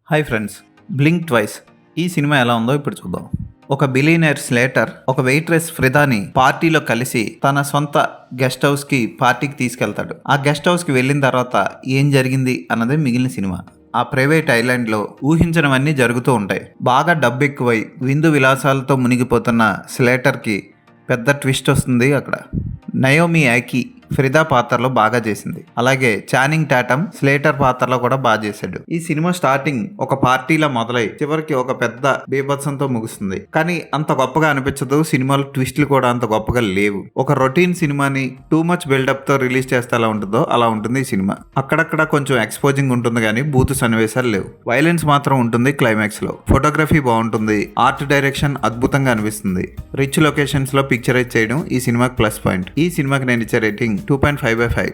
Hi friends, blink twice ఈ cinema ఎలా ఉందో ఇప్పుడు చూద్దాం. ఒక బిలియనర్ స్లేటర్ ఒక వెయిట్రెస్ ఫ్రిదాని పార్టీలో కలిసి తన సొంత గెస్ట్ హౌస్కి పార్టీకి తీసుకెళ్తాడు. ఆ గెస్ట్ హౌస్కి వెళ్ళిన తర్వాత ఏం జరిగింది అన్నదే మిగిలిన సినిమా. ఆ ప్రైవేట్ ఐలాండ్లో ఊహించనివన్నీ జరుగుతూ ఉంటాయి. బాగా డబ్బు ఎక్కువై విందు విలాసాలతో మునిగిపోతున్న స్లేటర్కి పెద్ద ట్విస్ట్ వస్తుంది. అక్కడ నయోమి యాకీ ఫ్రిదా పాత్రలో బాగా చేసింది. అలాగే చానింగ్ టాటమ్ స్లేటర్ పాత్రలో కూడా బాగా చేశాడు. ఈ సినిమా స్టార్టింగ్ ఒక పార్టీలా మొదలై చివరికి ఒక పెద్ద బీభత్సంతో ముగుస్తుంది. కానీ అంత గొప్పగా అనిపించదు. సినిమాలో ట్విస్టులు కూడా అంత గొప్పగా లేవు. ఒక రొటీన్ సినిమాని టూ మచ్ బిల్డప్ తో రిలీజ్ చేస్తే ఎలా ఉంటుందో అలా ఉంటుంది ఈ సినిమా. అక్కడక్కడ కొంచెం ఎక్స్పోజింగ్ ఉంటుంది కానీ బూతు సన్నివేశాలు లేవు. వైలెన్స్ మాత్రం ఉంటుంది క్లైమాక్స్ లో. ఫోటోగ్రఫీ బాగుంటుంది. ఆర్ట్ డైరెక్షన్ అద్భుతంగా అనిపిస్తుంది. రిచ్ లొకేషన్స్ లో పిక్చరైజ్ చేయడం ఈ సినిమాకి ప్లస్ పాయింట్. ఈ సినిమాకి నేను ఇచ్చే రేటింగ్ 2.5/5.